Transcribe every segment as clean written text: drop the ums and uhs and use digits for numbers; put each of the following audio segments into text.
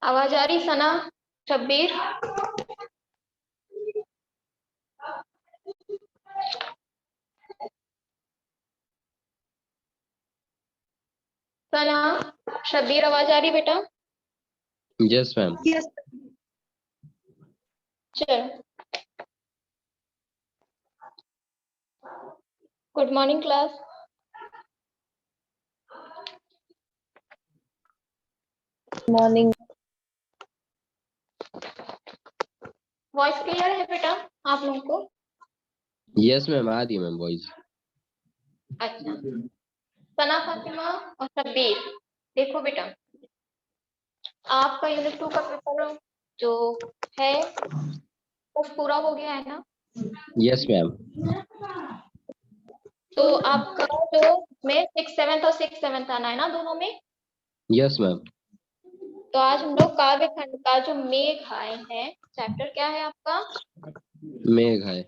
आवाज आ रही सना? शब्बीर? सना, शब्बीर आवाज आ रही बेटा? Yes ma'am. चल, good morning class. Morning. Voice clear है बेटा आप लोगों को? यस मैम, आ रही है मैम वॉइस। अच्छा, सना, फातिमा और शब्बीर, देखो बेटा, आपका यूनिट 2 का पेपर जो है वो पूरा हो गया है ना? Yes ma'am. तो आपका जो में 6/7 और 6/7 आना है ना दोनों में? Yes ma'am. तो आज हम लोग काव्य खंड का जो मेघ आए हैं, चैप्टर क्या है आपका? मेघ है।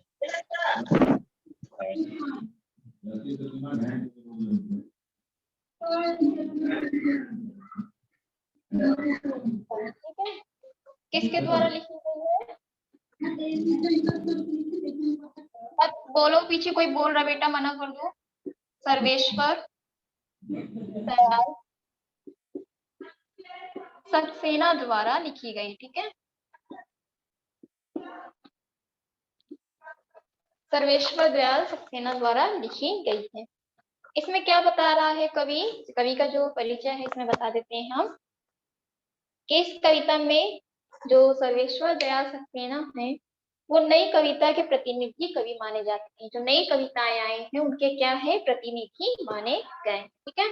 ठीक है, किसके द्वारा लिखी गई है? अब बोलो, पीछे कोई बोल रहा बेटा, मना कर दो। सर्वेश्वर दयाल सक्सेना द्वारा लिखी गई, ठीक है। सर्वेश्वर दयाल सक्सेना द्वारा लिखी गई है। इसमें क्या बता रहा है कवि? कवि का जो परिचय है इसमें बता देते हैं हम कि इस कविता में जो सर्वेश्वर दयाल सक्सेना है वो नई कविता के प्रतिनिधि कवि माने जाते हैं। जो नई कविताएं आए हैं उनके क्या है, प्रतिनिधि माने गए, ठीक है।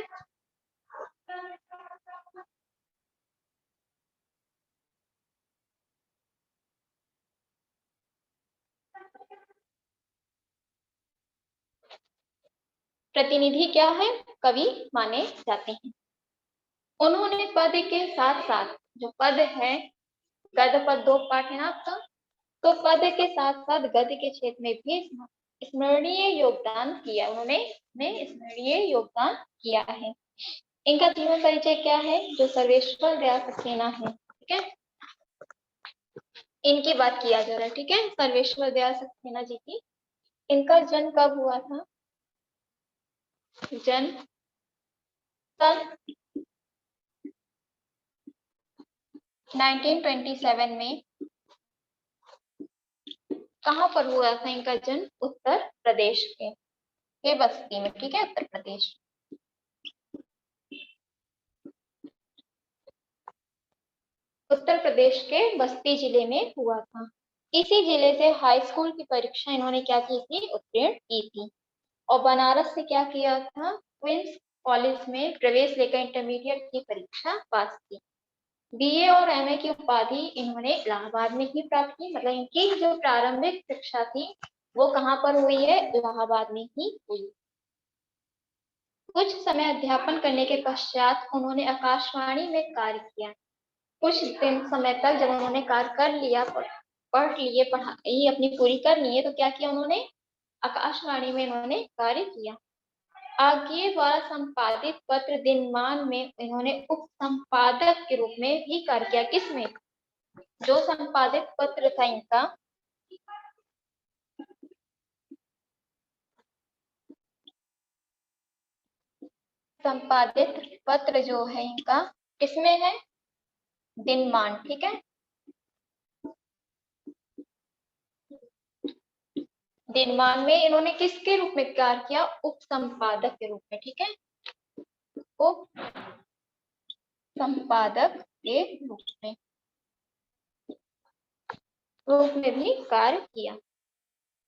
प्रतिनिधि क्या है, कवि माने जाते हैं। उन्होंने पद के साथ साथ, जो पद है, गद्य पद 2 पार्ट है ना आपका, तो पद के साथ साथ गद्य के क्षेत्र में भी स्मरणीय योगदान किया। उन्होंने स्मरणीय योगदान किया है। इनका जीवन परिचय क्या है? जो सर्वेश्वर दयाल सक्सेना है, ठीक है, इनकी बात किया जा रहा है, ठीक है, सर्वेश्वर दयाल सक्सेना जी की। इनका जन्म कब हुआ था? जन्म सन 1927 में। कहाँ पर हुआ था इनका जन्म? उत्तर प्रदेश के बस्ती में, ठीक है, उत्तर प्रदेश। उत्तर प्रदेश के बस्ती जिले में हुआ था। इसी जिले से हाई स्कूल की परीक्षा इन्होंने क्या की थी? उत्तीर्ण की थी। और बनारस से क्या किया था? क्वींस कॉलेज में प्रवेश लेकर इंटरमीडिएट की परीक्षा पास की। बीए और एमए की उपाधि इन्होंने इलाहाबाद में ही प्राप्त की। मतलब इनकी जो प्रारंभिक शिक्षा थी वो कहाँ पर हुई है? इलाहाबाद में ही हुई। कुछ समय अध्यापन करने के पश्चात उन्होंने आकाशवाणी में कार्य किया। कुछ दिन समय तक जब उन्होंने कार्य कर लिया, पढ़ लिए, पढ़ाई अपनी पूरी कर ली है, तो क्या किया उन्होंने? आकाशवाणी में इन्होंने कार्य किया। आगे द्वारा संपादित पत्र दिनमान में इन्होंने उप संपादक के रूप में भी कार्य किया। किसमें? जो संपादित पत्र था इनका, संपादित पत्र जो है इनका किसमें है? दिनमान, ठीक है, दिनमान में इन्होंने किसके रूप में कार्य किया? उप संपादक के रूप में, ठीक है, उप संपादक के रूप में भी कार्य किया।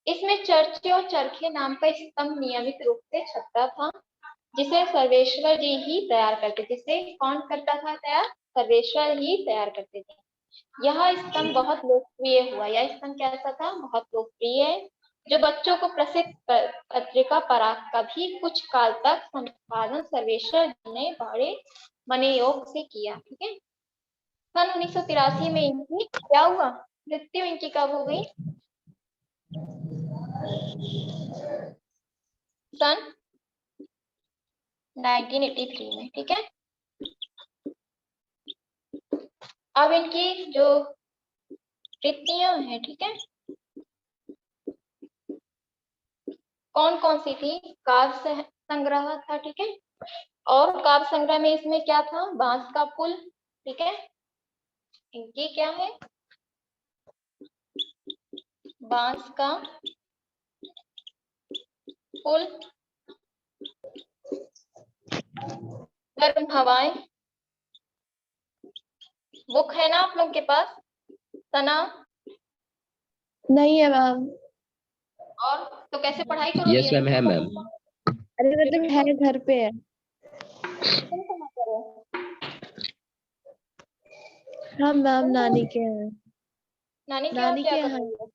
इसमें चर्चे और चरखे नाम का स्तंभ नियमित रूप से छपता था, जिसे सर्वेश्वर जी ही तैयार करते थे। जिसे कौन करता था तैयार? सर्वेश्वर ही तैयार करते थे। यह स्तंभ बहुत लोकप्रिय हुआ। यह स्तंभ कैसा था? बहुत लोकप्रिय है। जो बच्चों को प्रसिद्ध पत्रिका पराग का भी कुछ काल तक संपादन सर्वेश्वर जी ने बड़े मनोयोग से किया, ठीक है। सन 1983 में इनकी क्या हुआ? मृत्यु इनकी कब हो गई? सन 1983 में, ठीक है। अब इनकी जो कृतियां हैं, ठीक है, कौन कौन सी थी? काव्य संग्रह था, ठीक है, और काव्य संग्रह में इसमें क्या था? बांस का पुल, ठीक है, इनकी क्या है? बांस का पुल, गर्म हवाएं, बुक है ना आप लोग के पास? सना, नहीं है मैम। और तो कैसे पढ़ाई करोगे? यस मैम, है मैम। अरे मतलब है, घर पे है। तुम कहाँ पर हो? हाँ मैम, नानी के हैं। नानी के यहाँ नानी क्या के कर यहाँ। रही हो?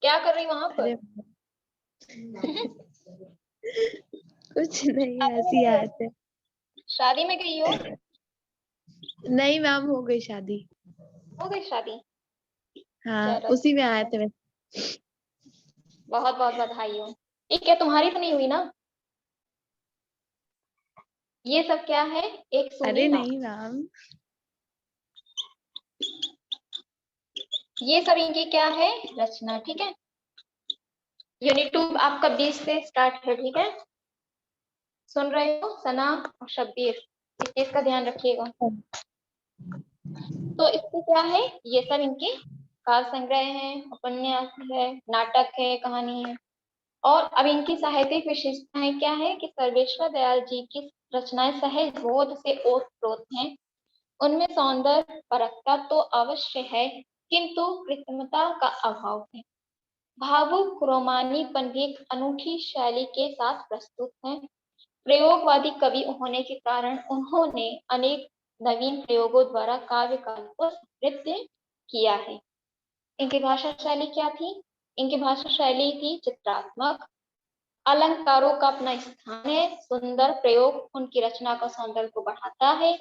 क्या कर रही वहां पर? अरे कुछ नहीं, शादी में ऐसे ही गई आए हो? थे। शादी में गई हो? नहीं मैम, हो गई शादी। हो गई शादी? हाँ, चलो, उसी में आए थे वैसे। बहुत बहुत बधाई हो। ठीक है, तुम्हारी तो नहीं हुई ना? ये सब क्या है? एक सुनी अरे ना, नहीं मैम। ये सब इनकी क्या है? रचना, ठीक है। यूनिट 2 आपका 20 से स्टार्ट है, ठीक है। सुन रहे हो सना और शब्बीर? इस चीज का ध्यान रखिएगा। तो इसमें क्या है? ये सब इनके काव्य संग्रह है, उपन्यास है, नाटक है, कहानी है। और अब इनकी साहित्यिक विशेषताएं क्या है कि सर्वेश्वर दयाल जी की रचनाएं सहज बोध से ओतप्रोत हैं। उनमें सौंदर्य परखता तो अवश्य है, किंतु कृत्रिमता का अभाव है। भावुक रोमानीपन भी एक अनूठी शैली के साथ प्रस्तुत है। प्रयोगवादी कवि होने के कारण उन्होंने अनेक नवीन प्रयोगों द्वारा काव्य काल को समृद्ध किया है। इनकी भाषा शैली क्या थी? इनकी भाषा शैली थी चित्रात्मक। अलंकारों का अपना स्थान है। सुंदर प्रयोग उनकी रचना का सौंदर्य को बढ़ाता है।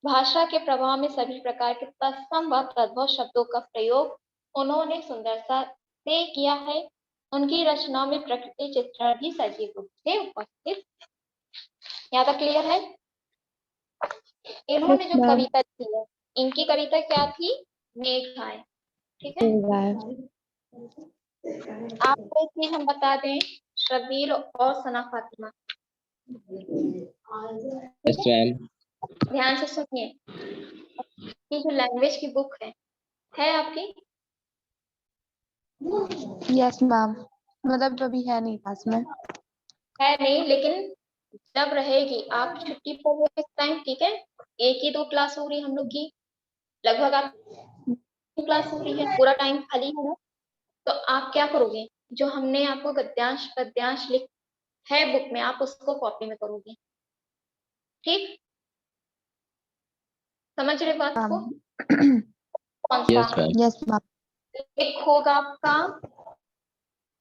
भाषा के प्रभाव में सभी प्रकार के तत्सम व तद्भव शब्दों का प्रयोग उन्होंने सुंदरता से किया है। उनकी रचनाओं में प्रकृति चित्रण भी सजीव रूप से उपस्थित। यहाँ तक क्लियर है? इन्होंने जो मैम। कविता लिखी है, इनकी कविता क्या थी? मेघाए, ठीक है। आपको एक चीज हम बता दें, शबीर और सना फातिमा, यस मैम। ध्यान से सुनिए। ये जो लैंग्वेज की बुक है आपकी? यस मैम, मतलब अभी है नहीं पास में। है नहीं, लेकिन जब रहेगी, आप छुट्टी पर हो इस टाइम, ठीक है। एक ही 2 क्लास हो रही है हम लोग की, लगभग आप क्लास हो रही है, पूरा टाइम खाली है ना। तो आप क्या करोगे? जो हमने आपको गद्यांश पद्यांश लिख है बुक में, आप उसको कॉपी में करोगे, ठीक? समझ रहे बात को? कौन सा? Yes ma'am. Yes ma'am. एक होगा आपका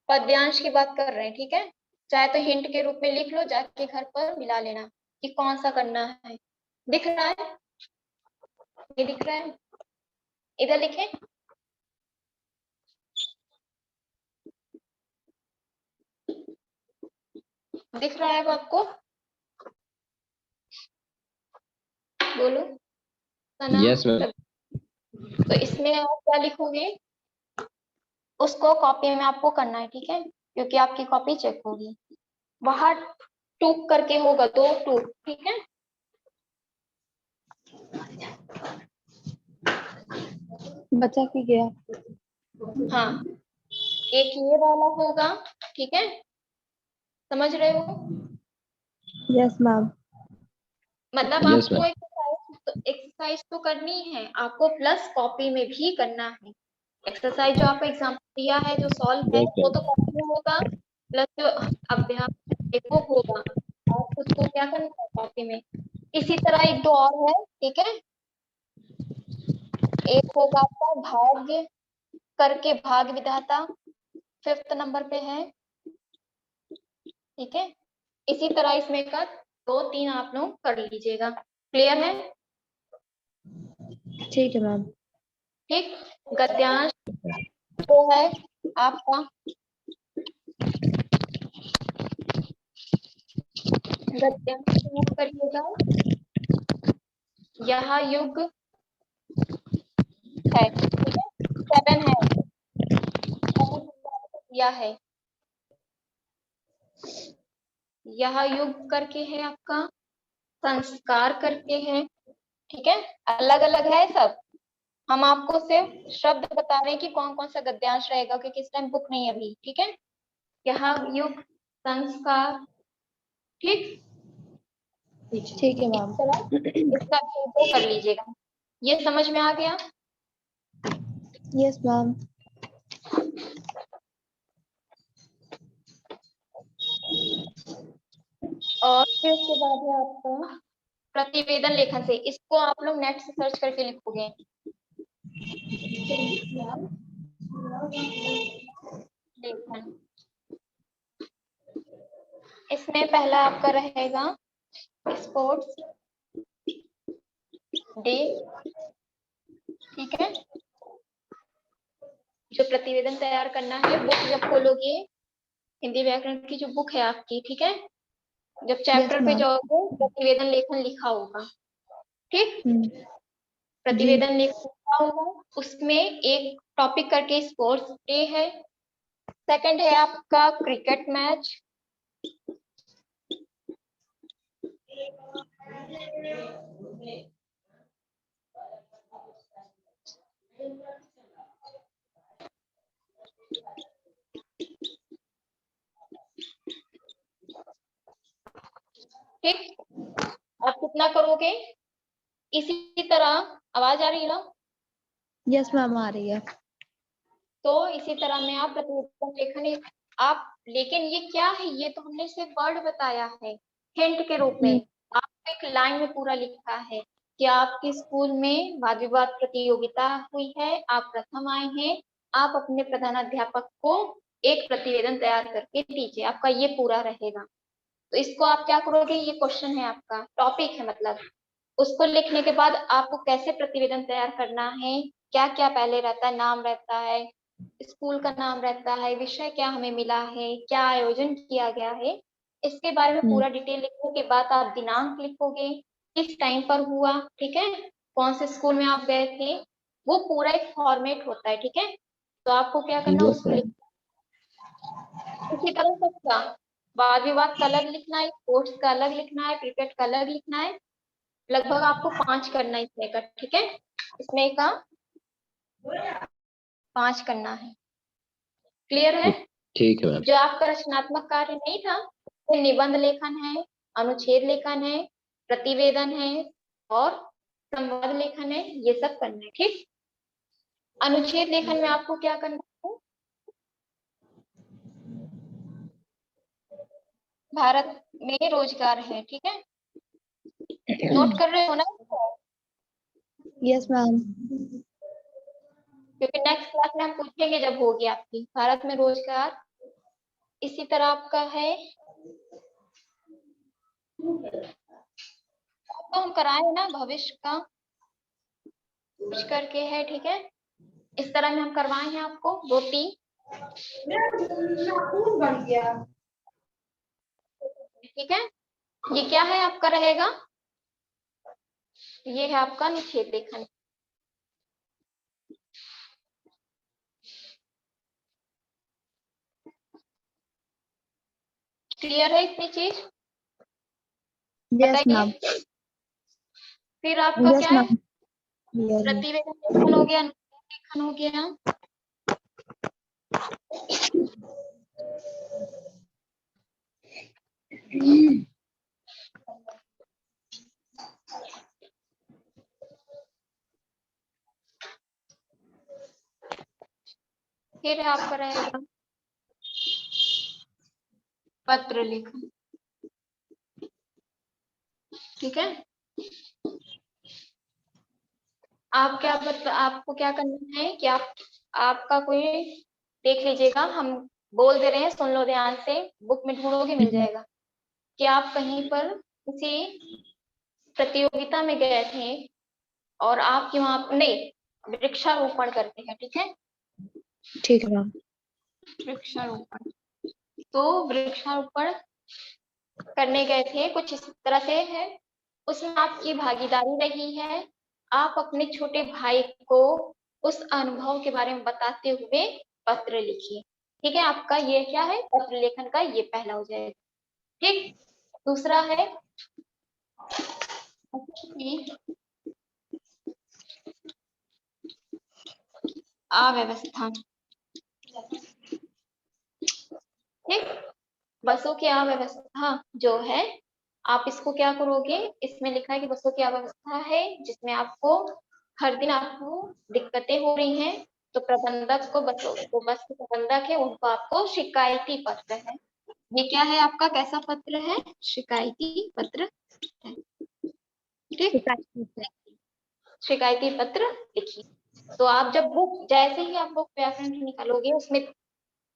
पद्यांश की बात कर रहे हैं, ठीक है। चाहे तो हिंट के रूप में लिख लो, जाके घर पर मिला लेना कि कौन सा करना है। दिख रहा है? ये दिख रहा है? इधर लिखे। दिख रहा है अब आपको? बोलो सना। Yes ma'am. तो इसमें आप क्या लिखोगे? उसको कॉपी में आपको करना है, ठीक है, क्योंकि आपकी कॉपी चेक होगी। बाहर टूक करके होगा, 2 टूक, ठीक है। बचा के गया। हाँ, एक ये वाला होगा, ठीक है, समझ रहे हो? Yes ma'am. मतलब यस आपको मैम। एक्सरसाइज तो करनी है आपको, प्लस कॉपी में भी करना है। एक्सरसाइज जो आपको एग्जाम्पल दिया है, जो सॉल्व है, यस वो मैम। तो कॉपी में होगा, प्लस जो अभ्यास एक वो होगा, आप उसको क्या करना है? कॉपी में। इसी तरह एक दो और है, ठीक है। एक होगा आपका भाग्य करके, भाग विधाता 5th नंबर पे है, ठीक है। इसी तरह इसमें का 2-3 आप लोग कर लीजिएगा। क्लियर है? ठीक है मैम। ठीक। गद्यांश तो है आपका, गद्यांश नोट करिएगा। यह युग है, ठीक है, 7 है, दिया है। यह युग करके है आपका, संस्कार करके है, ठीक है, अलग अलग है सब। हम आपको सिर्फ शब्द बता रहे हैं कि कौन कौन सा गद्यांश रहेगा, क्योंकि इस टाइम बुक नहीं है अभी, ठीक है। यहाँ युग, संस्कार, ठीक, ठीक है इस मैम। तरह इसका वो कर लीजिएगा। ये समझ में आ गया? Yes ma'am. और फिर उसके बाद है आपका प्रतिवेदन लेखन से, इसको आप लोग नेट से सर्च करके लिखोगे। लेखन, इसमें पहला आपका रहेगा स्पोर्ट्स डे, ठीक है। जो प्रतिवेदन तैयार करना है, बुक जब खोलोगे, हिंदी व्याकरण की जो बुक है आपकी, ठीक है, जब चैप्टर पे मैम। जाओगे प्रतिवेदन लेखन लिखा होगा, ठीक, जी। प्रतिवेदन लेखन लिखा होगा, उसमें एक टॉपिक करके स्पोर्ट्स डे है, सेकंड है आपका क्रिकेट मैच, ठीक। आप कितना करोगे? इसी तरह, आवाज आ रही है ना? यस मैम आ रही है। तो इसी तरह में आप प्रतिवेदन लेखन आप, लेकिन ये क्या है, ये तो हमने सिर्फ वर्ड बताया है हिंट के रूप में। आप एक लाइन में पूरा लिखा है कि आपके स्कूल में वाद विवाद प्रतियोगिता हुई है, आप प्रथम आए हैं, आप अपने प्रधानाध्यापक को एक प्रतिवेदन तैयार करके दीजिए, आपका ये पूरा रहेगा। तो इसको आप क्या करोगे, ये क्वेश्चन है आपका, टॉपिक है मतलब, उसको लिखने के बाद आपको कैसे प्रतिवेदन तैयार करना है, क्या क्या पहले रहता है, नाम रहता है, स्कूल का नाम रहता है, विषय क्या हमें मिला है, क्या आयोजन किया गया है, इसके बारे में पूरा डिटेल लिखने के बाद आप दिनांक लिखोगे, किस टाइम पर हुआ, ठीक है, कौन से स्कूल में आप गए थे, वो पूरा एक फॉर्मेट होता है, ठीक है। तो आपको क्या करना है, यस उसको मैम। इसी तरह सबका वाद विवाद का अलग लिखना है, स्पोर्ट्स का अलग लिखना है, क्रिकेट का अलग लिखना है, लगभग आपको 5 करना है इसमें का, ठीक है, इसमें का 5 करना है, क्लियर है? ठीक है मैम। जो आपका रचनात्मक कार्य नहीं था, वो निबंध लेखन है, अनुच्छेद लेखन है, प्रतिवेदन है और संवाद लेखन है, ये सब करना है, ठीक। अनुच्छेद लेखन में आपको क्या करना है, भारत में रोजगार है, ठीक है, नोट कर रहे हो ना? Yes ma'am. क्योंकि नेक्स्ट क्लास में हम पूछेंगे जब होगी आपकी, भारत में रोजगार। इसी तरह आपका है, तो हम कराए ना भविष्य का कुछ करके है, ठीक है, इस तरह में हम करवाए हैं आपको 2-3, ठीक है। ये क्या है आपका रहेगा, ये है आपका अनुच्छेद लेखन, क्लियर है इतनी चीज? यस बताइए। मैम। फिर आपका यस क्या है, मैम। प्रतिवेदन लेखन हो गया, अनुच्छेद लेखन हो गया, फिर आपका रहेगा पत्र लेखन, ठीक है। आप क्या आपको क्या करना है कि आपका कोई देख लीजिएगा, हम बोल दे रहे हैं, सुन लो ध्यान से, बुक में ढूंढोगे मिल जाएगा, कि आप कहीं पर किसी प्रतियोगिता में गए थे और आपके वहां नहीं, वृक्षारोपण करते हैं, ठीक है, ठीक है मैम। वृक्षारोपण, तो वृक्षारोपण करने गए थे, कुछ इस तरह से है, उसमें आपकी भागीदारी रही है, आप अपने छोटे भाई को उस अनुभव के बारे में बताते हुए पत्र लिखिए। ठीक है, आपका ये क्या है, पत्र लेखन का ये पहला हो जाएगा। ठीक, दूसरा है कि अव्यवस्था। ठीक, बसों की अव्यवस्था जो है, आप इसको क्या करोगे, इसमें लिखा है कि बसों की अव्यवस्था है जिसमें आपको हर दिन आपको दिक्कतें हो रही हैं, तो प्रबंधक को बस के प्रबंधक है उनको आपको शिकायती पत्र है, ये क्या है आपका, कैसा पत्र है, शिकायती पत्र है। ठीक, शिकायती पत्र लिखिए। तो आप जब बुक, जैसे ही आप बुक व्याकरण की निकालोगे, उसमें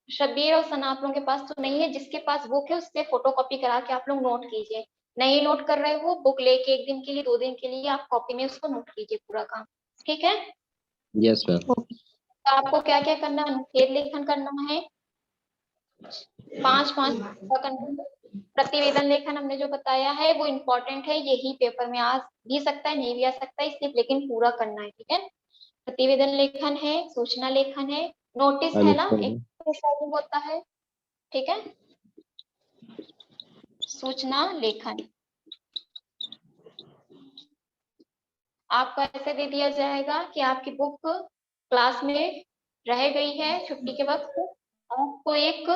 शब्बीर और सना आप लोगों के पास तो नहीं है, जिसके पास बुक है उससे फोटोकॉपी करा के आप लोग नोट कीजिए। नहीं नोट कर रहे हो, बुक लेके 1 दिन के लिए 2 दिन के लिए आप कॉपी में उसको नोट कीजिए पूरा काम। ठीक है, यस मैम। तो आपको क्या क्या करना है, अनुच्छेद लेखन करना है, 5 का करना है। प्रतिवेदन लेखन हमने जो बताया है वो इम्पोर्टेंट है, यही पेपर में आ भी सकता है, नहीं भी आ सकता है, इसलिए लेकिन पूरा करना है। ठीक है, प्रतिवेदन लेखन है, सूचना लेखन है, नोटिस है ना, एक होता है। ठीक है, सूचना लेखन आपको ऐसे दे दिया जाएगा कि आपकी बुक क्लास में रह गई है छुट्टी के वक्त, आपको एक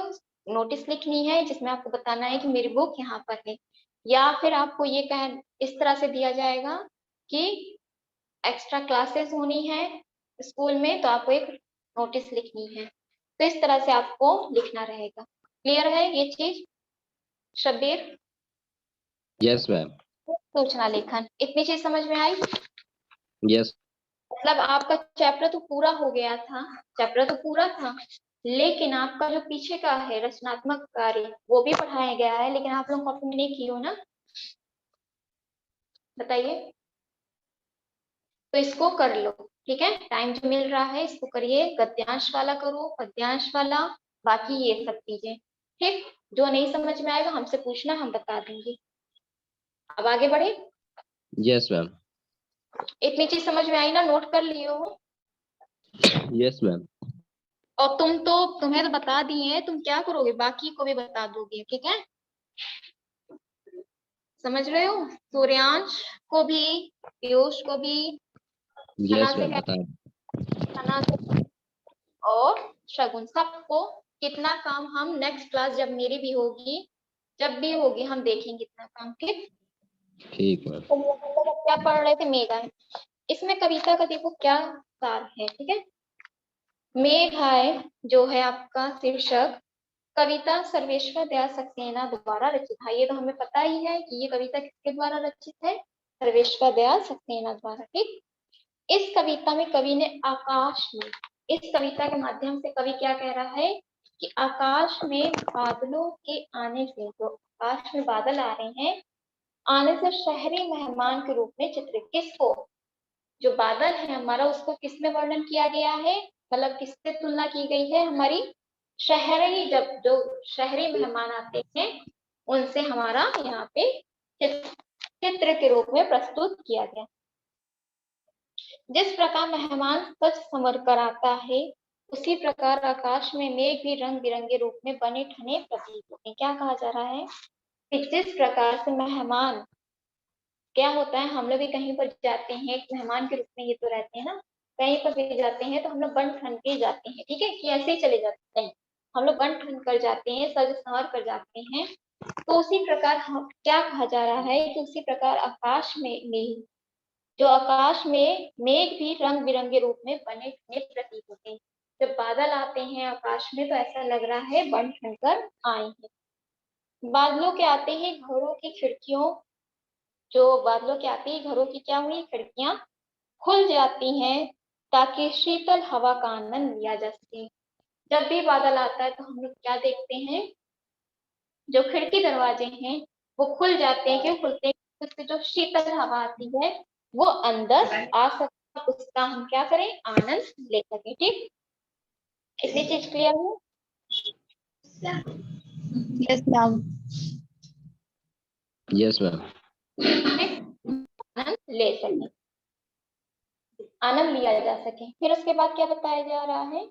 नोटिस लिखनी है जिसमें आपको बताना है कि मेरी बुक यहाँ पर है, या फिर आपको ये कह इस तरह से दिया जाएगा कि एक्स्ट्रा क्लासेस होनी है स्कूल में, तो आपको एक नोटिस लिखनी है। तो इस तरह से आपको लिखना रहेगा। क्लियर है ये चीज शब्बीर? Yes ma'am. सूचना लेखन, इतनी चीज समझ में आई? यस। मतलब आपका चैप्टर तो पूरा हो गया था, चैप्टर तो पूरा था, लेकिन आपका जो पीछे का है रचनात्मक कार्य वो भी पढ़ाया गया है, लेकिन आप लोग कॉपी में नहीं की हो ना, बताइए। तो इसको कर लो। ठीक है, टाइम जो मिल रहा है इसको करिए, गद्यांश वाला करो, पद्यांश वाला, बाकी ये सब चीजें। ठीक, जो नहीं समझ में आएगा हमसे पूछना, हम बता देंगे। अब आगे बढ़े। Yes ma'am. इतनी चीज समझ में आई ना, नोट कर लियो हो? Yes ma'am. और तुम्हें तो बता दिए हैं, तुम क्या करोगे, बाकी को भी बता दोगे। ठीक है, समझ रहे हो? सूर्यांश को भी, पीयूष को भी, सना यस से मैम बता। सना से और शगुन, सबको कितना काम हम नेक्स्ट क्लास जब मेरी भी होगी, जब भी होगी हम देखेंगे इतना काम। ठीक, ठीक मैम। तो हम लोग क्या पढ़ रहे थे, मेघा। इसमें कविता का देखो क्या सार है। ठीक है, मेघाय जो है आपका शीर्षक, कविता सर्वेश्वर दयाल सक्सेना द्वारा रचित है। ये तो हमें पता ही है कि ये कविता किसके द्वारा रचित है, सर्वेश्वर दयाल सक्सेना द्वारा। ठीक, इस कविता में कवि ने आकाश में, इस कविता के माध्यम से कवि क्या कह रहा है कि आकाश में बादलों के आने से, जो आकाश में बादल आ रहे हैं, आने से शहरी मेहमान के रूप में चित्रित, किसको, जो बादल है हमारा उसको किसमें वर्णन किया गया है, मतलब किससे तुलना की गई है हमारी, शहरी, जब जो शहरी मेहमान आते हैं उनसे हमारा यहाँ पे चित्र के रूप में प्रस्तुत किया गया। जिस प्रकार मेहमान सच संवर कर आता है, उसी प्रकार आकाश में मेघ भी रंग बिरंगे रूप में बने ठने प्रतीत होते हैं। क्या कहा जा रहा है कि जिस प्रकार से मेहमान, क्या होता है, हम लोग भी कहीं पर जाते हैं एक मेहमान के रूप में ये तो रहते हैं ना, कहीं पर भी जाते हैं तो हम लोग बन ठन के जाते हैं। ठीक है, कि ऐसे ही चले जाते हैं, हम लोग बन ठन कर जाते हैं, सज संवर कर जाते हैं। तो उसी प्रकार हम, क्या कहा जा रहा है कि उसी प्रकार आकाश में जो आकाश में मेघ भी रंग बिरंगे रूप में बने ठने प्रतीत होते हैं। जब बादल आते हैं आकाश में तो ऐसा लग रहा है बन ठन कर आए हैं। बादलों के आते ही घरों की खिड़कियों, जो बादलों के आते ही घरों की क्या हुई, खिड़कियां खुल जाती हैं ताकि शीतल हवा का आनंद लिया जा सके। जब भी बादल आता है तो हम लोग क्या देखते हैं, जो खिड़की दरवाजे हैं वो खुल जाते हैं। क्यों खुलते हैं? उससे जो शीतल हवा आती है वो अंदर आ सके, उसका हम क्या करें, आनंद ले सके। ठीक, इतनी चीज क्लियर है? Yes ma'am. Yes ma'am. ठीक, आनंद ले सके। आनंद लिया जा सके। फिर उसके बाद क्या बताया जा रहा है,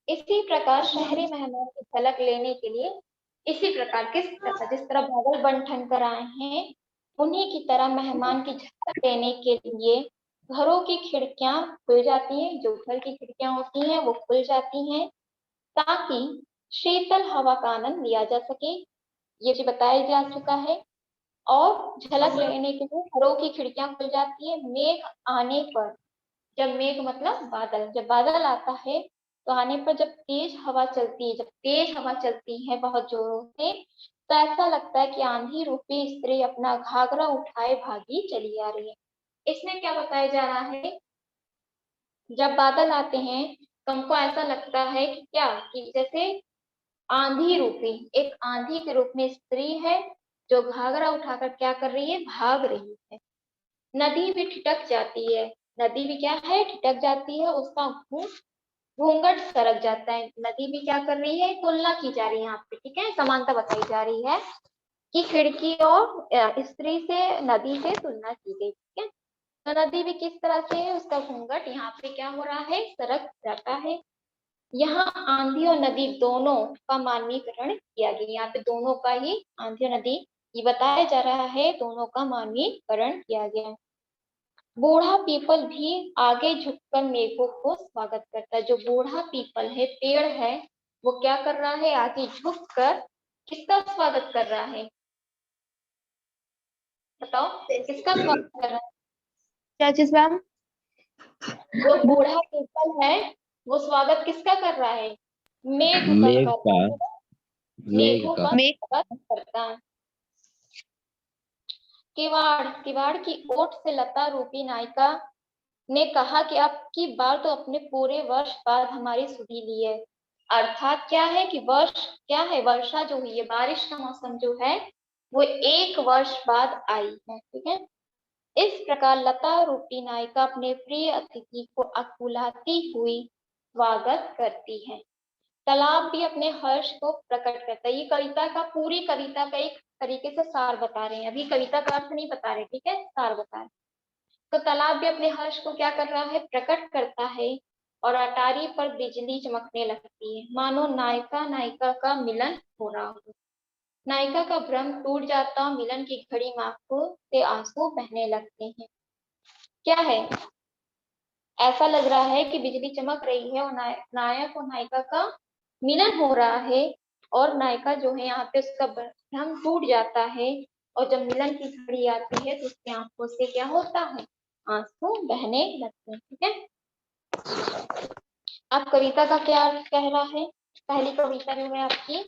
इसी प्रकार शहरी मेहमान की झलक लेने के लिए, इसी प्रकार किस तरह, जिस तरह बादल बन ठन कर आए हैं, उन्हीं की तरह मेहमान की झलक लेने के लिए घरों की खिड़कियां खुल जाती हैं, जो घर की खिड़कियां होती हैं वो खुल जाती हैं, ताकि शीतल हवा का आनंद लिया जा सके। ये भी बताया जा चुका है। और झलक लेने के लिए घरों की खिड़कियां खुल जाती है मेघ आने पर। जब मेघ मतलब बादल, जब बादल आता है तो आने पर जब तेज हवा चलती है, जब तेज हवा चलती है बहुत जोरों से, तो ऐसा लगता है कि आंधी रूपी स्त्री अपना घाघरा उठाए भागी चली आ रही है। इसमें क्या बताया जा रहा है, जब बादल आते हैं तो हमको ऐसा लगता है कि क्या, कि जैसे आंधी रूपी, एक आंधी के रूप में स्त्री है जो घाघरा उठाकर क्या कर रही है, भाग रही है। नदी भी ठिठक जाती है, नदी भी क्या है, ठिठक जाती है, उसका घूंघट सरक जाता है। नदी भी क्या कर रही है, तुलना की जा रही है यहाँ पे, ठीक है, समानता बताई जा रही है कि खिड़की और स्त्री से, नदी से तुलना की गई, ठीक है। तो नदी भी किस तरह से है, उसका घूंघट यहाँ पे क्या हो रहा है, सरक जाता है। यहाँ आंधी और नदी दोनों का मानवीकरण किया गया, यहाँ पे दोनों का ही, आंधी और नदी, ये बताया जा रहा है, दोनों का मानवीकरण किया गया है। बूढ़ा पीपल भी आगे झुककर मेघों को स्वागत करता है। जो बूढ़ा पीपल है, पेड़ है, वो क्या कर रहा है, आगे झुककर किसका स्वागत कर रहा है, बताओ किसका स्वागत कर रहा है। क्या चीज मैम? जो बूढ़ा पीपल है वो स्वागत किसका कर रहा है, मेघ का मेघ कर का, रहा है, मेघ मेघों का। का स्वागत करता है। किवाड़, किवाड़ की ओट से लता रूपी नायिका ने कहा कि अब की बार तो अपने पूरे वर्ष बाद हमारी सुधि ली है। अर्थात क्या है कि वर्ष क्या है, वर्षा जो हुई है, बारिश का मौसम जो है वो एक वर्ष बाद आई है, ठीक है। इस प्रकार लता रूपी नायिका अपने प्रिय अतिथि को अकुलाती हुई स्वागत करती है। तालाब भी अपने हर्ष को प्रकट करता है। ये कविता का, पूरी कविता का एक तरीके से सार बता रहे हैं, अभी कविता का अर्थ नहीं बता रहे, ठीक है, सार बता रहे। तो तालाब भी अपने हर्ष को क्या कर रहा है, प्रकट करता है, और अटारी पर बिजली चमकने लगती है, मानो नायिका नायिका का मिलन हो रहा हो। नायिका का भ्रम टूट जाता, मिलन की घड़ी में आंखों से आंसू बहने लगते हैं। क्या है, ऐसा लग रहा है कि बिजली चमक रही है और नायक और नायिका का मिलन हो रहा है, और नायिका जो है यहाँ पे उसका भ्रम टूट जाता है, और जब मिलन की घड़ी आती है तो उसकी आंखों से क्या होता है, आंसू बहने लगते हैं, ठीक है। अब कविता का क्या अर्थ कह रहा है, पहली कविता जो है आपकी,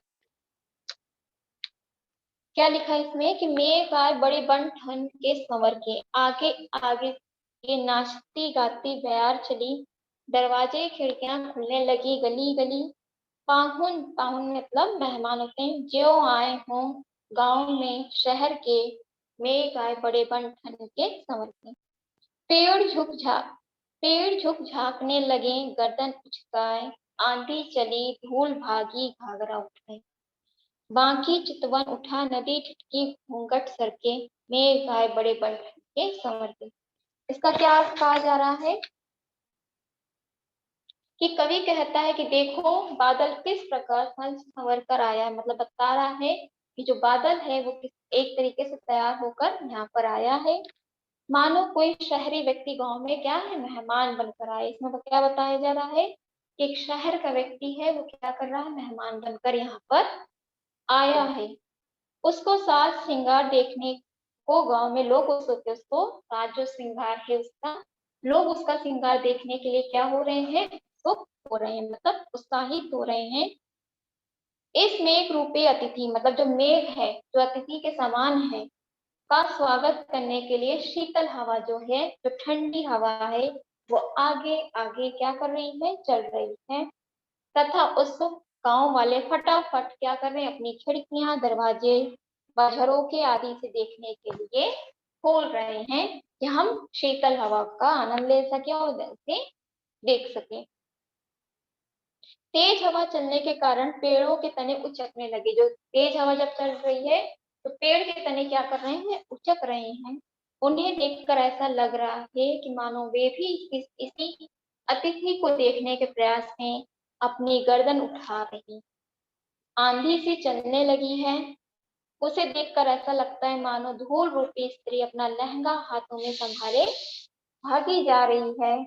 क्या लिखा है इसमें कि मेघ आए बड़े बन ठन के संवर के, आगे आगे ये नाचती गाती बयार चली, दरवाजे खिड़कियां खुलने लगी गली गली, पाहुन, पाहुन मतलब मेहमान होते हैं, जो आए हों गांव में शहर के, मेघ आए बड़े बन ठन के संवर के। पेड़ झुक झांकने लगे गर्दन उचकाए, आंधी चली धूल भागी घाघरा उठाए, बाकी चितवन उठा नदी ठिठकी घूंघट सरके, मेघ आए बड़े बन ठन के संवर के। इसका क्या अर्थ कहा जा रहा है कि कवि कहता है कि देखो बादल किस प्रकार संवर कर आया है, मतलब बता रहा है कि जो बादल है वो किस एक तरीके से तैयार होकर यहाँ पर आया है, मानो कोई शहरी व्यक्ति गांव में क्या है, मेहमान बनकर आए। इसमें तो क्या बताया जा रहा है कि एक शहर का व्यक्ति है वो क्या कर रहा है, मेहमान बनकर यहाँ पर आया है। उसको साज श्रृंगार देखने को गांव में लोग उत्सुक है, उसको साज जो श्रृंगार है उसका, लोग उसका श्रृंगार देखने के लिए क्या हो रहे हैं, उत्सुक हो रहे हैं, मतलब उत्साहित हो रहे हैं। इस मेघ रूपी अतिथि, मतलब जो मेघ है, जो अतिथि के समान है, का स्वागत करने के लिए शीतल हवा जो है, जो ठंडी हवा है, वो आगे आगे क्या कर रही है, चल रही है, तथा उस गांव वाले फटाफट क्या कर रहे हैं, अपनी खिड़कियां दरवाजे व झरोखे आदि से देखने के लिए खोल रहे हैं कि हम शीतल हवा का आनंद ले सके और उसे देख सके। तेज हवा चलने के कारण पेड़ों के तने उचकने लगे। जो तेज हवा जब चल रही है तो पेड़ के तने क्या कर रहे हैं, उचक रहे हैं। उन्हें देखकर ऐसा लग रहा है कि मानो वे भी इसी अतिथि को देखने के प्रयास में अपनी गर्दन उठा रही। आंधी सी चलने लगी है। उसे देखकर ऐसा लगता है मानो धूल रूपी स्त्री अपना लहंगा हाथों में संभाले भागी जा रही है।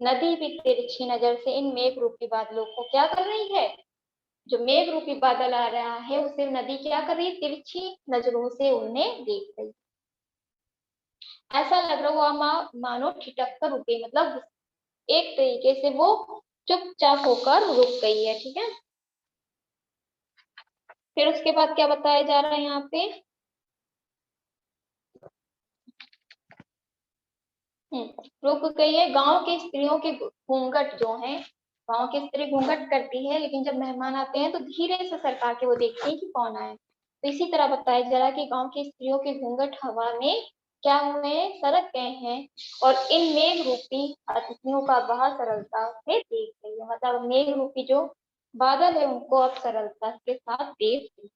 नदी भी तिरछी नजर से इन मेघ रूपी बादलों को क्या कर रही है? जो मेघ रूपी बादल आ रहा है उसे नदी क्या कर रही है? तिरछी नजरों से उन्हें देख रही। ऐसा लग रहा हुआ मानो ठिठक कर रुक गई, मतलब एक तरीके से वो चुपचाप होकर रुक गई है। ठीक है, फिर उसके बाद क्या बताया जा रहा है यहाँ पे? रुक गई है। गांव की स्त्रियों के घूंघट जो है, गांव की स्त्री घूंघट करती है, लेकिन जब मेहमान आते हैं तो धीरे से सरका के वो देखती है कि कौन आए। तो इसी तरह बताया जा रहा है कि गांव की स्त्रियों के घूंघट हवा में क्या हुए हैं? सरक गए हैं। और इन मेघ रूपी अतिथियों का वह सरलता से देख रही है, मतलब मेघ रूपी जो बादल है उनको अब सरलता के साथ देख रही है।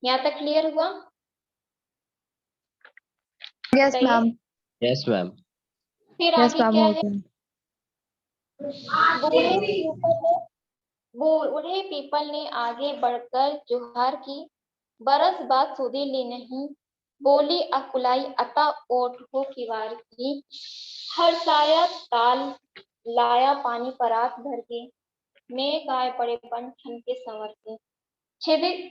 यहाँ तक क्लियर हुआ? यस बताइए मैम। Yes, ma'am. फिर यस आगे मैम, क्या हो है? गया। बूढ़े पीपल ने बूढ़े पीपल ने आगे बढ़कर जोहार की। बरस बाद सुधी ली नहीं, बोली अकुलाई अता ओठ हो किवार की। हर साया ताल लाया पानी परात भर के, मैं गाय पड़े बन ठन के संवर के।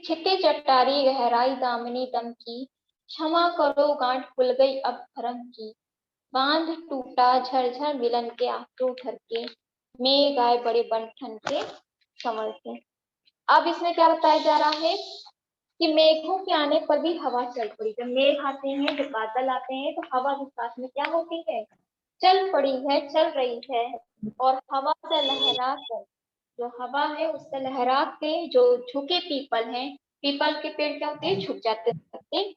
छिति चट्टारी गहराई दामिनी दम की, क्षमा करो गांठ खुल गई अब भरम की। बांध टूटा झरझर मिलन के आंसू भर के, मैं गाय बड़े बन ठन के संवर के। अब इसमें क्या बताया जा रहा है कि मेघों के आने पर भी हवा चल पड़ी। जब मेघ आते हैं, जब बादल आते हैं, तो हवा भी साथ में क्या होती है? चल पड़ी है, चल रही है। और हवा से लहरा कर, जो हवा है उससे लहरा के जो झुके पीपल हैं, पीपल के पेड़ क्या होते हैं? झुक जाते हैं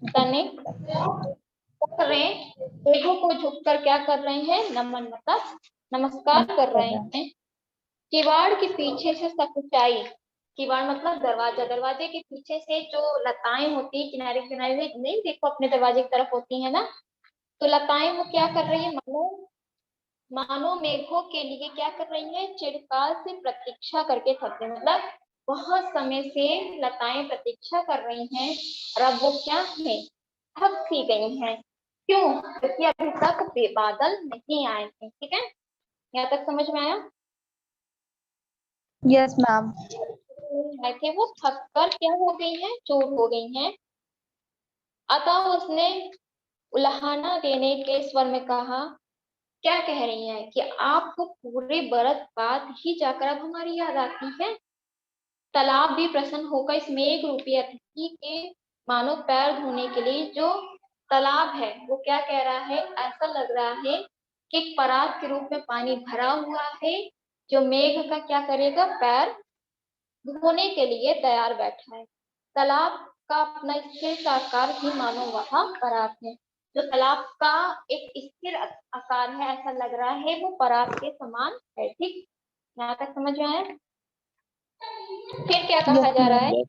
तने, कर रहे हैं मेघों को झुककर क्या कर रहे हैं? नमन, मतलब नमस्कार कर रहे हैं। किवाड़ के पीछे से सकुचाई, किवाड़ मतलब दरवाजा, दरवाजे के पीछे से जो लताएं होती है किनारे किनारे, नहीं देखो अपने दरवाजे की तरफ होती है ना, तो लताएं वो क्या कर रही है? मानो मानो मेघों के लिए क्या कर रही है? चिरकाल से प्रतीक्षा करके थक गए, मतलब बहुत समय से लताएं प्रतीक्षा कर रही हैं और अब वो क्या है? थक सी गई हैं। क्यों? क्योंकि अभी तक बादल नहीं आए थे। ठीक है, यहाँ तक समझ में आया? Yes ma'am. आए थे, वो थक कर क्या हो गई हैं? चूर हो गई हैं। अतः उसने उल्हाना देने के स्वर में कहा, क्या कह रही हैं कि आपको पूरे बरस बाद ही जाकर अब हमारी याद आती है? तालाब भी प्रसन्न होकर इस मेघ रूपी अतिथि के मानो पैर धोने के लिए, जो तालाब है वो क्या कह रहा है? ऐसा लग रहा है कि एक परात के रूप में पानी भरा हुआ है, जो मेघ का क्या करेगा? पैर धोने के लिए तैयार बैठा है। तालाब का अपना स्थिर आकार ही मानो वहां परात है। जो तालाब का एक स्थिर आकार है, ऐसा लग रहा है वो परात के समान है। ठीक, यहाँ तक समझ में आया? फिर क्या यस कहा जा रहा मैम। है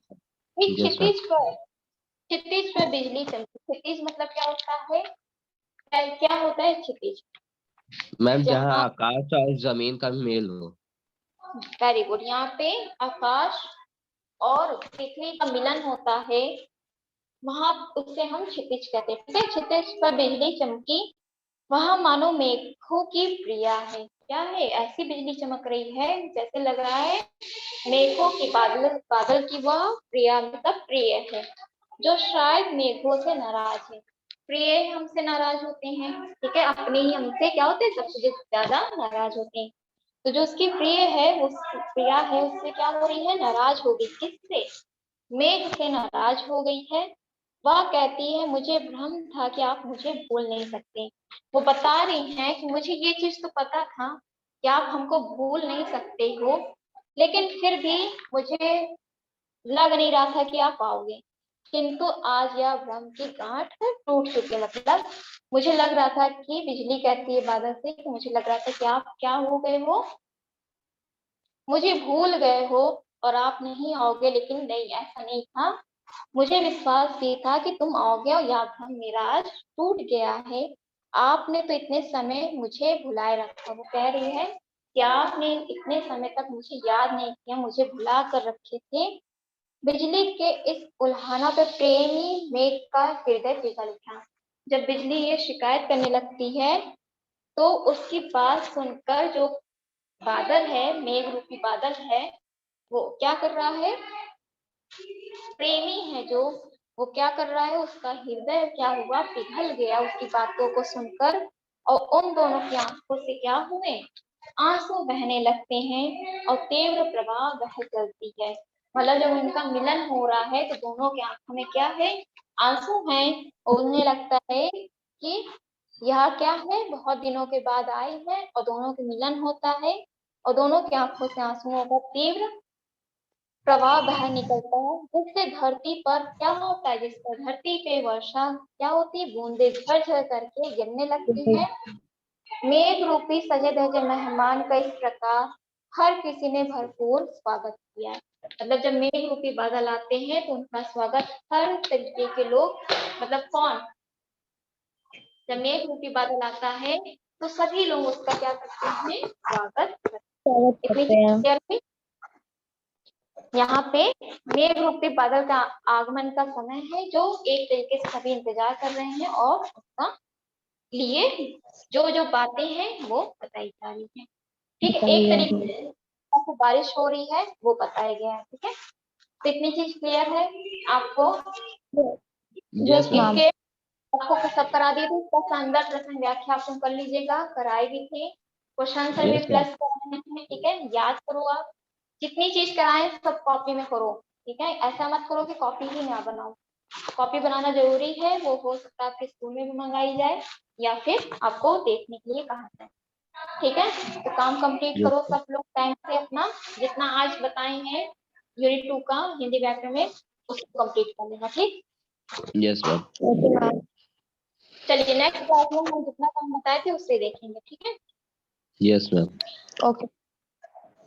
Yes, कि yes, ma'am. क्षितिज पर बिजली चमकी। क्षितिज मतलब क्या होता है? क्या होता है क्षितिज? मैम, जहाँ जहाँ, आकाश और जमीन का मेल हो। वेरी गुड, यहाँ पे आकाश और पृथ्वी का मिलन होता है, वहां उससे हम क्षितिज कहते हैं। ठीक है, क्षितिज पर बिजली चमकी, वहां मानो मेघों की प्रिया है। क्या है? ऐसी बिजली चमक रही है जैसे लग रहा है मेघों की, बादल बादल की वह प्रिया, मतलब प्रिय है, जो शायद मेघों से नाराज है। प्रिय हमसे नाराज होते हैं, ठीक है, अपने ही हमसे क्या होते हैं? सबसे ज्यादा नाराज होते हैं। तो जो उसकी प्रिय है, वो प्रिया है, उससे क्या हो रही है? नाराज हो गई। किससे? मेघ से नाराज हो गई है। वह कहती है, मुझे भ्रम था कि आप मुझे भूल नहीं सकते। वो बता रही हैं कि मुझे ये चीज तो पता था कि आप हमको भूल नहीं सकते हो, लेकिन फिर भी मुझे लग नहीं रहा था कि आप आओगे। किंतु आज यह भ्रम की गांठ टूट चुकी है, मतलब मुझे लग रहा था कि बिजली कहती है बादल से कि मुझे लग रहा था कि आप क्या हो गए हो? मुझे भूल गए हो और आप नहीं आओगे, लेकिन नहीं, ऐसा नहीं था। मुझे विश्वास भी था कि तुम आओगे और यह भ्रम मेरा आज टूट गया है। आपने तो इतने समय मुझे भुलाए रखा। वो कह रही है कि आपने इतने समय तक मुझे याद नहीं किया, मुझे भुला कर रखे थे। बिजली के इस उल्हाना पे प्रेमी मेघ का हृदय पिघल उठा। जब बिजली ये शिकायत करने लगती है तो उसकी बात सुनकर जो बादल है, मेघ रूपी बादल है, वो क्या कर रहा है, प्रेमी है जो, वो क्या कर रहा है, उसका हृदय क्या हुआ, पिघल गया उसकी बातों को सुनकर। और उन दोनों की आंखों से क्या हुए, आंसू बहने लगते हैं और तीव्र प्रवाह बह चलती है। मतलब जब उनका मिलन हो रहा है तो दोनों की आंखों में क्या है, आंसू हैं। और उन्हें लगता है कि यह क्या है, बहुत दिनों के बाद आई है और दोनों के मिलन होता है और दोनों की आंखों से आंसुओं का तीव्र प्रवाह बह निकलता है, जिससे धरती पर क्या होता है, जिस पर धरती पे वर्षा क्या होती है, बूंदे झरझर करके गिरने लगती है। मेघ रूपी सजे धजे मेहमान का इस प्रकार हर किसी ने भरपूर स्वागत किया है। मतलब जब मेघ रूपी बादल आते हैं तो उनका स्वागत हर तरीके के लोग, मतलब कौन, जब मेघ रूपी बादल आता है तो सभी लोग उसका क्या करते हैं, स्वागत करते हैं। यहाँ पे मेघ रूपी बादल का आगमन का समय है, जो एक तरीके से सभी इंतजार कर रहे हैं और उसका लिए जो जो बातें हैं वो बताई जा रही है। ठीक है, एक तरीके से बारिश हो रही है वो बताया गया है। ठीक है, तो इतनी चीज क्लियर है आपको। Yes ma'am. इसके आपको सब करा दी थी, इसका शानदार प्रश्न व्याख्या आप कर लीजिएगा, कराई भी थी, क्वेश्चन आंसर भी यस मैम। प्लस कराए हैं। ठीक है, याद करो आप, जितनी चीज कराए सब कॉपी में करो। ठीक है, ऐसा मत करो कि कॉपी ही ना बनाओ, कॉपी बनाना जरूरी है। वो हो सकता है आपके स्कूल में भी मंगाई जाए या फिर आपको देखने के लिए कहा जाए। ठीक है, तो काम कंप्लीट करो सब लोग टाइम से अपना, जितना आज बताए हैं यूनिट 2 का हिंदी व्याकरण में उसको कंप्लीट कर लेना। ठीक, यस मैम। चलिए नेक्स्ट क्लास में हम जितना काम बताए थे उससे देखेंगे। ठीक है, यस मैम। ओके।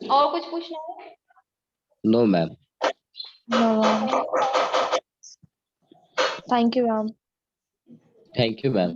और कुछ पूछना है? No ma'am. No ma'am. Thank you ma'am. Thank you ma'am.